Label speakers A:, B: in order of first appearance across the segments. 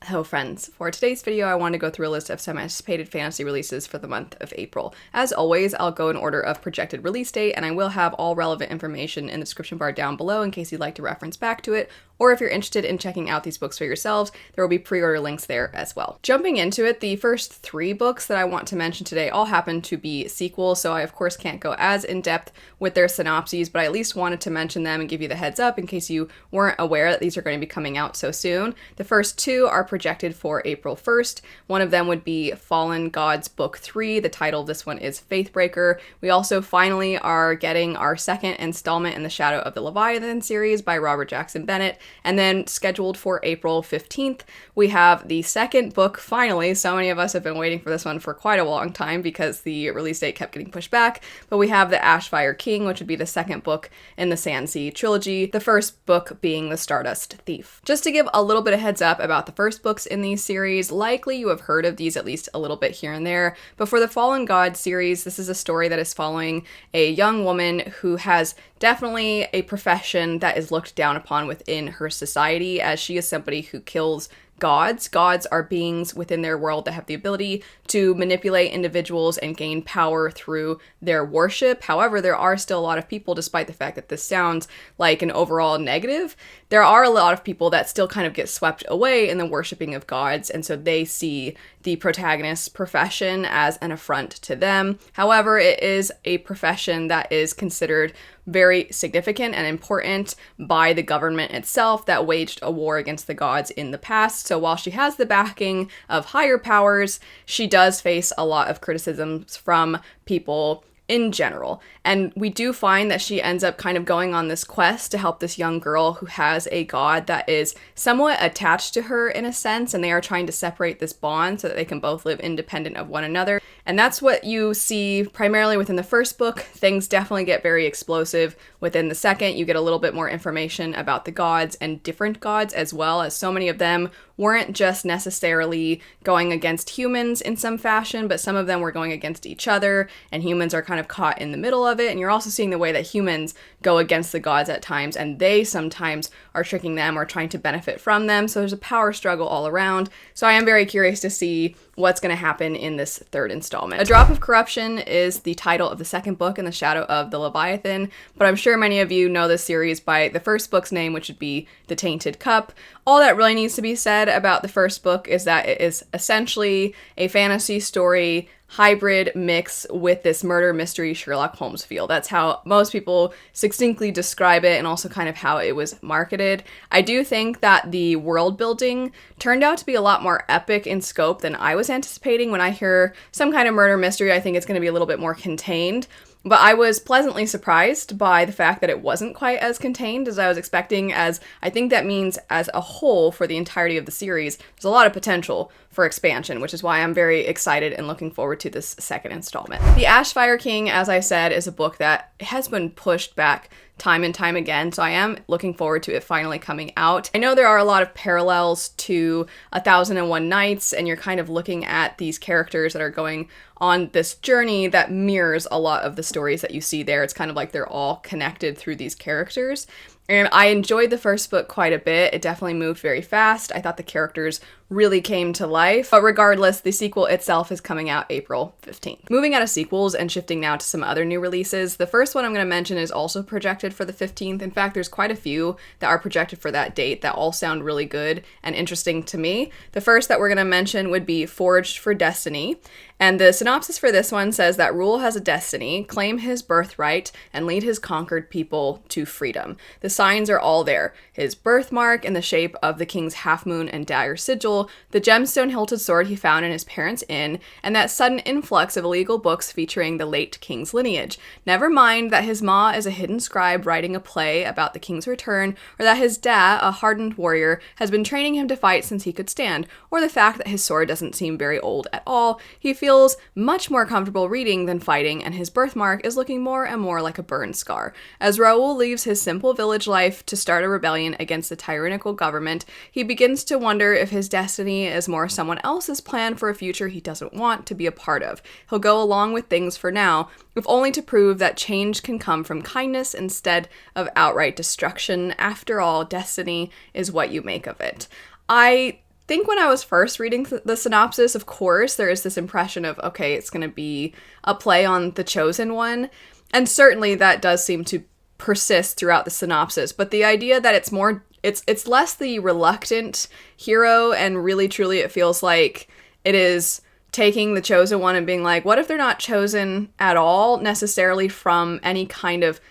A: Hello friends, for today's video I want to go through a list of some anticipated fantasy releases for the month of April. As always, I'll go in order of projected release date, and I will have all relevant information in the description bar down below in case you'd like to reference back to it, or if you're interested in checking out these books for yourselves, there will be pre-order links there as well. Jumping into it, the first 3 books that I want to mention today all happen to be sequels, so I of course can't go as in-depth with their synopses, but I at least wanted to mention them and give you the heads up in case you weren't aware that these are going to be coming out so soon. The first 2 are projected for April 1st. One of them would be Fallen Gods Book 3. The title of this one is Faithbreaker. We also finally are getting our second installment in the Shadow of the Leviathan series by Robert Jackson Bennett. And then scheduled for April 15th, we have the second book, finally. So many of us have been waiting for this one for quite a long time because the release date kept getting pushed back. But we have the Ashfire King, which would be the second book in the Sandsea trilogy, the first book being The Stardust Thief. Just to give a little bit of heads up about the first books in these series, likely you have heard of these at least a little bit here and there, but for the Fallen God series, this is a story that is following a young woman who has definitely a profession that is looked down upon within her society, as she is somebody who kills gods. Gods are beings within their world that have the ability to manipulate individuals and gain power through their worship. However, there are still a lot of people, despite the fact that this sounds like an overall negative, there are a lot of people that still kind of get swept away in the worshiping of gods, and so they see the protagonist's profession as an affront to them. However, it is a profession that is considered very significant and important by the government itself that waged a war against the gods in the past. So while she has the backing of higher powers, she does face a lot of criticisms from people in general. And we do find that she ends up kind of going on this quest to help this young girl who has a god that is somewhat attached to her in a sense, and they are trying to separate this bond so that they can both live independent of one another. And that's what you see primarily within the first book. Things definitely get very explosive within the second. You get a little bit more information about the gods and different gods, as well as so many of them weren't just necessarily going against humans in some fashion, but some of them were going against each other, and humans are kind of caught in the middle of it. And you're also seeing the way that humans go against the gods at times, and they sometimes are tricking them or trying to benefit from them. So there's a power struggle all around. So I am very curious to see what's going to happen in this third installment. A Drop of Corruption is the title of the second book in the Shadow of the Leviathan, but I'm sure many of you know this series by the first book's name, which would be The Tainted Cup. All that really needs to be said about the first book is that it is essentially a fantasy story hybrid mix with this murder mystery Sherlock Holmes feel. That's how most people succinctly describe it, and also kind of how it was marketed. I do think that the world building turned out to be a lot more epic in scope than I was anticipating. When I hear some kind of murder mystery, I think it's going to be a little bit more contained. But I was pleasantly surprised by the fact that it wasn't quite as contained as I was expecting, as I think that means as a whole for the entirety of the series, there's a lot of potential for expansion, which is why I'm very excited and looking forward to this second installment. The Ashfire King, as I said, is a book that has been pushed back time and time again, so I am looking forward to it finally coming out. I know there are a lot of parallels to 1001 Nights, and you're kind of looking at these characters that are going on this journey that mirrors a lot of the stories that you see there. It's kind of like they're all connected through these characters. And I enjoyed the first book quite a bit. It definitely moved very fast. I thought the characters really came to life. But regardless, the sequel itself is coming out April 15th. Moving out of sequels and shifting now to some other new releases, the first one I'm going to mention is also projected for the 15th. In fact, there's quite a few that are projected for that date that all sound really good and interesting to me. The first that we're going to mention would be Forged for Destiny. And the synopsis for this one says that Rule has a destiny, claim his birthright, and lead his conquered people to freedom. The signs are all there. His birthmark in the shape of the king's half-moon and dagger sigil, the gemstone-hilted sword he found in his parents' inn, and that sudden influx of illegal books featuring the late king's lineage. Never mind that his ma is a hidden scribe writing a play about the king's return, or that his dad, a hardened warrior, has been training him to fight since he could stand, or the fact that his sword doesn't seem very old at all. He feels much more comfortable reading than fighting, and his birthmark is looking more and more like a burn scar. As Raoul leaves his simple village life to start a rebellion against the tyrannical government, he begins to wonder if his destiny is more someone else's plan for a future he doesn't want to be a part of. He'll go along with things for now, if only to prove that change can come from kindness instead of outright destruction. After all, destiny is what you make of it. I think when I was first reading the synopsis, of course, there is this impression of, okay, it's going to be a play on The Chosen One. And certainly that does seem to persist throughout the synopsis. But the idea that it's less the reluctant hero, and really truly it feels like it is taking the chosen one and being like, what if they're not chosen at all necessarily from any kind of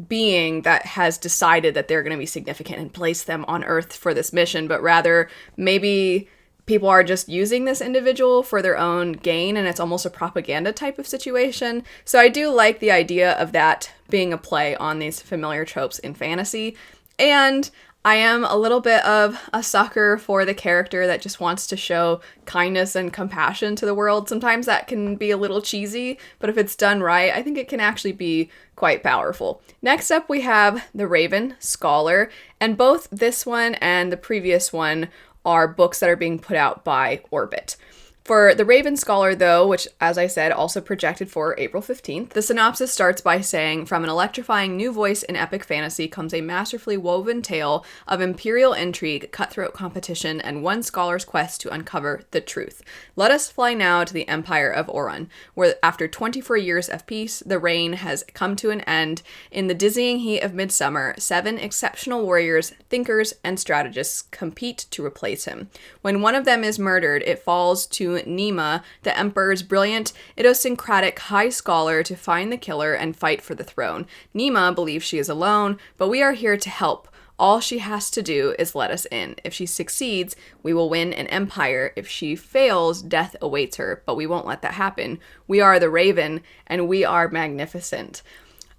A: being that has decided that they're going to be significant and place them on Earth for this mission, but rather maybe people are just using this individual for their own gain, and it's almost a propaganda type of situation. So I do like the idea of that being a play on these familiar tropes in fantasy. And I am a little bit of a sucker for the character that just wants to show kindness and compassion to the world. Sometimes that can be a little cheesy, but if it's done right, I think it can actually be quite powerful. Next up, we have The Raven Scholar, and both this one and the previous one are books that are being put out by Orbit. For The Raven Scholar, though, which, as I said, also projected for April 15th, the synopsis starts by saying, from an electrifying new voice in epic fantasy comes a masterfully woven tale of imperial intrigue, cutthroat competition, and one scholar's quest to uncover the truth. Let us fly now to the Empire of Orun, where after 24 years of peace, the reign has come to an end. In the dizzying heat of midsummer, 7 exceptional warriors, thinkers, and strategists compete to replace him. When one of them is murdered, it falls to Nima, the Emperor's brilliant, idiosyncratic high scholar, to find the killer and fight for the throne. Nima believes she is alone, but we are here to help. All she has to do is let us in. If she succeeds, we will win an empire. If she fails, death awaits her, but we won't let that happen. We are the Raven, and we are magnificent.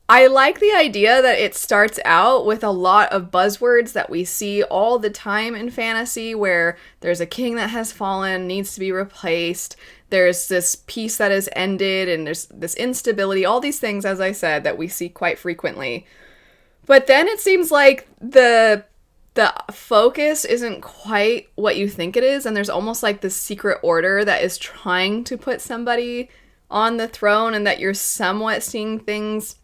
A: I like the idea that it starts out with a lot of buzzwords that we see all the time in fantasy, where there's a king that has fallen, needs to be replaced, there's this peace that has ended, and there's this instability, all these things, as I said, that we see quite frequently. But then it seems like the focus isn't quite what you think it is, and there's almost like this secret order that is trying to put somebody on the throne, and that you're somewhat seeing things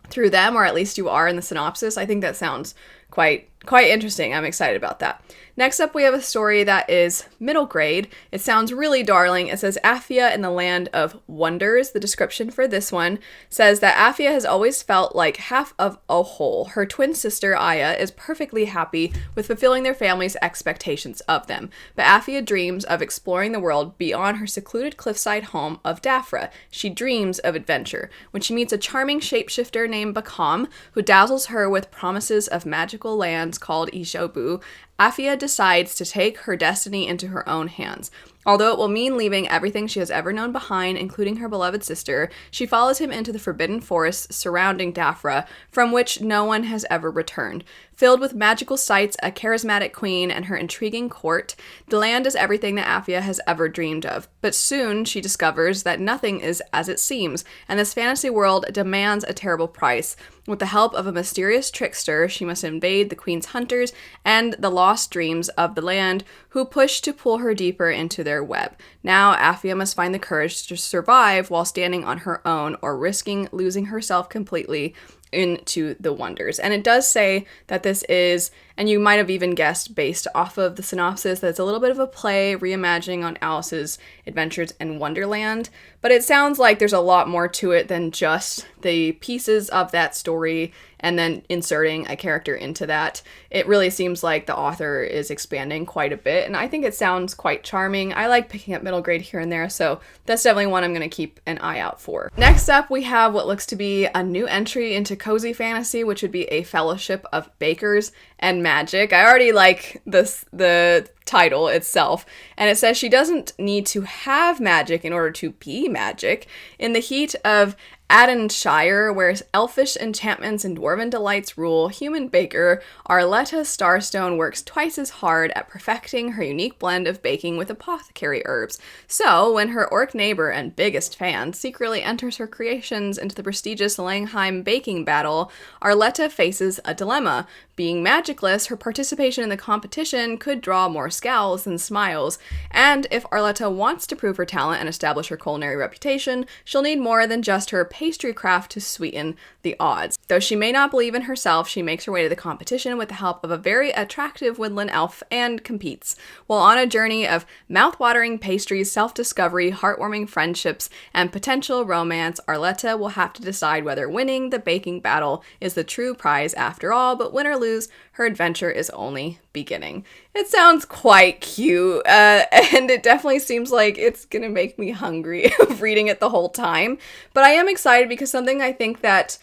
A: through them, or at least you are in the synopsis. I think that sounds quite interesting. I'm excited about that. Next up, we have a story that is middle grade. It sounds really darling. It says Afia in the Land of Wonders. The description for this one says that Afia has always felt like half of a whole. Her twin sister, Aya, is perfectly happy with fulfilling their family's expectations of them. But Afia dreams of exploring the world beyond her secluded cliffside home of Dafra. She dreams of adventure. When she meets a charming shapeshifter named Bakam, who dazzles her with promises of magical lands called Ishobu, Afia decides to take her destiny into her own hands. Although it will mean leaving everything she has ever known behind, including her beloved sister, she follows him into the forbidden forests surrounding Dafra, from which no one has ever returned. Filled with magical sights, a charismatic queen, and her intriguing court, the land is everything that Afia has ever dreamed of. But soon she discovers that nothing is as it seems, and this fantasy world demands a terrible price. With the help of a mysterious trickster, she must invade the queen's hunters and the lost dreams of the land, who push to pull her deeper into their web. Now, Afia must find the courage to survive while standing on her own, or risking losing herself completely into the wonders. And it does say that this is, and you might have even guessed based off of the synopsis, that it's a little bit of a play reimagining on Alice's Adventures in Wonderland. But it sounds like there's a lot more to it than just the pieces of that story and then inserting a character into that. It really seems like the author is expanding quite a bit, and I think it sounds quite charming. I like picking up middle grade here and there, so that's definitely one I'm going to keep an eye out for. Next up, we have what looks to be a new entry into cozy fantasy, which would be a fellowship of bakers and magic. I already like the title itself, and it says she doesn't need to have magic in order to be magic. In the heat of Adenshire, where elfish enchantments and dwarven delights rule, human baker Arletta Starstone works twice as hard at perfecting her unique blend of baking with apothecary herbs. So, when her orc neighbor and biggest fan secretly enters her creations into the prestigious Langheim baking battle, Arletta faces a dilemma. Being magicless, her participation in the competition could draw more scowls than smiles, and if Arletta wants to prove her talent and establish her culinary reputation, she'll need more than just her pastry craft to sweeten the odds. Though she may not believe in herself, she makes her way to the competition with the help of a very attractive woodland elf and competes. While on a journey of mouth-watering pastries, self-discovery, heartwarming friendships, and potential romance, Arletta will have to decide whether winning the baking battle is the true prize after all, but win or lose, her adventure is only beginning. It sounds quite cute, and it definitely seems like it's gonna make me hungry reading it the whole time. But I am excited because something I think that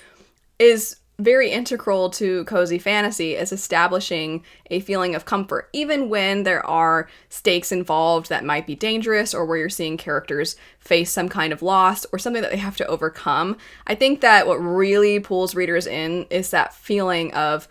A: is very integral to cozy fantasy is establishing a feeling of comfort, even when there are stakes involved that might be dangerous or where you're seeing characters face some kind of loss or something that they have to overcome. I think that what really pulls readers in is that feeling of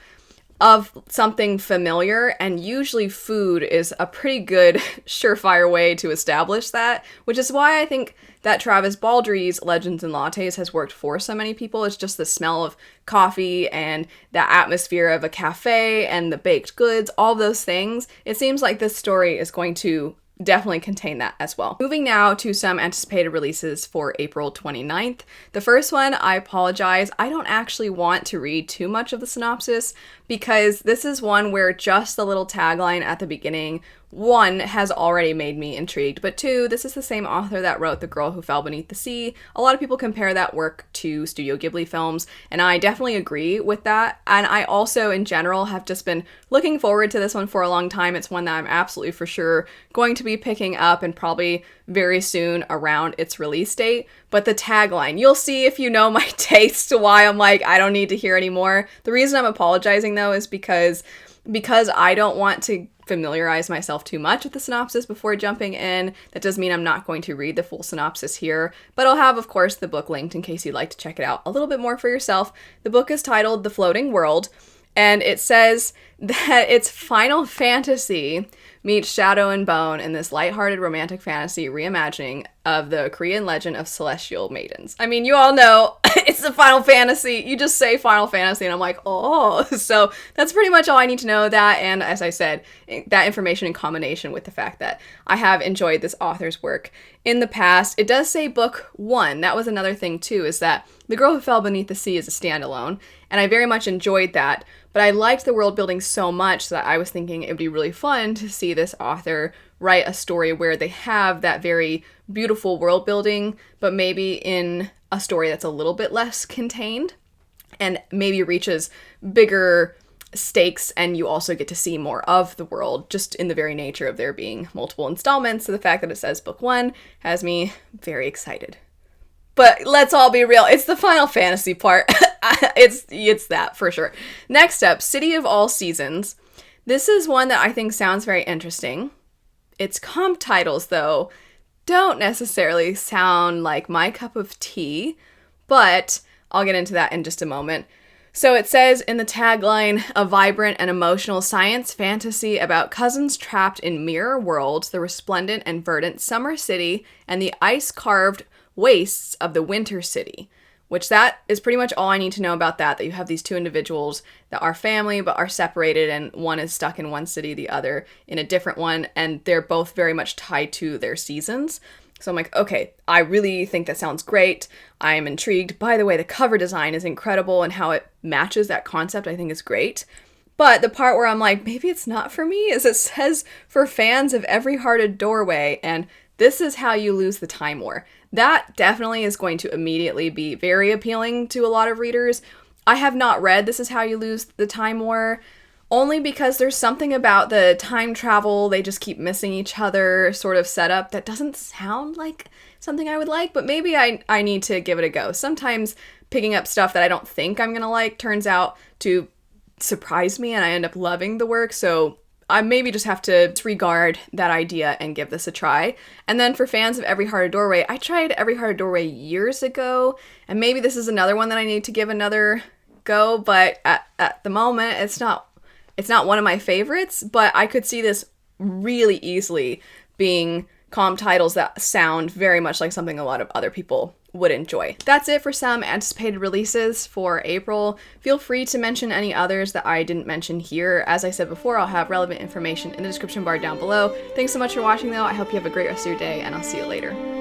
A: something familiar, and usually food is a pretty good surefire way to establish that, which is why I think that Travis Baldry's Legends and Lattes has worked for so many people. It's just the smell of coffee and the atmosphere of a cafe and the baked goods, all those things. It seems like this story is going to definitely contain that as well. Moving now to some anticipated releases for April 29th. The first one, I apologize, I don't actually want to read too much of the synopsis because this is one where just the little tagline at the beginning, one, has already made me intrigued, but two, this is the same author that wrote The Girl Who Fell Beneath the Sea. A lot of people compare that work to Studio Ghibli films, and I definitely agree with that. And I also, in general, have just been looking forward to this one for a long time. It's one that I'm absolutely for sure going to be picking up, and probably very soon around its release date. But the tagline, you'll see if you know my taste why I'm like, I don't need to hear anymore. The reason I'm apologizing though is because I don't want to familiarize myself too much with the synopsis before jumping in. That does mean I'm not going to read the full synopsis here, but I'll have, of course, the book linked in case you'd like to check it out a little bit more for yourself. The book is titled The Floating World, and it says that it's Final Fantasy meets Shadow and Bone in this lighthearted romantic fantasy reimagining of the Korean legend of celestial maidens. I mean, you all know it's the Final Fantasy. You just say Final Fantasy and I'm like, oh. So that's pretty much all I need to know that. And as I said, that information in combination with the fact that I have enjoyed this author's work in the past. It does say book 1. That was another thing too, is that The Girl Who Fell Beneath the Sea is a standalone. And I very much enjoyed that. But I liked the world building so much that I was thinking it would be really fun to see this author write a story where they have that very beautiful world building, but maybe in a story that's a little bit less contained and maybe reaches bigger stakes, and you also get to see more of the world just in the very nature of there being multiple installments. So the fact that it says book 1 has me very excited. But let's all be real, it's the Final Fantasy part. It's that for sure. Next up, City of All Seasons. This is one that I think sounds very interesting. Its comp titles, though, don't necessarily sound like my cup of tea, but I'll get into that in just a moment. So it says in the tagline, a vibrant and emotional science fantasy about cousins trapped in mirror worlds, the resplendent and verdant summer city, and the ice-carved wastes of the winter city. Which that is pretty much all I need to know about that you have these two individuals that are family but are separated, and one is stuck in one city, the other in a different one, and they're both very much tied to their seasons. So I'm like, okay, I really think that sounds great. I am intrigued. By the way, the cover design is incredible, and how it matches that concept I think is great. But the part where I'm like, maybe it's not for me, is it says for fans of Every Hearted Doorway, and this is how you lose the Time War. That definitely is going to immediately be very appealing to a lot of readers. I have not read This Is How You Lose the Time War, only because there's something about the time travel, they just keep missing each other sort of setup that doesn't sound like something I would like, but maybe I need to give it a go. Sometimes picking up stuff that I don't think I'm gonna like turns out to surprise me and I end up loving the work, so I maybe just have to disregard that idea and give this a try. And then for fans of Every Hearted Doorway, I tried Every Hearted Doorway years ago, and maybe this is another one that I need to give another go, but at the moment, it's not one of my favorites, but I could see this really easily being comp titles that sound very much like something a lot of other people would enjoy. That's it for some anticipated releases for April. Feel free to mention any others that I didn't mention here. As I said before, I'll have relevant information in the description bar down below. Thanks so much for watching though. I hope you have a great rest of your day, and I'll see you later.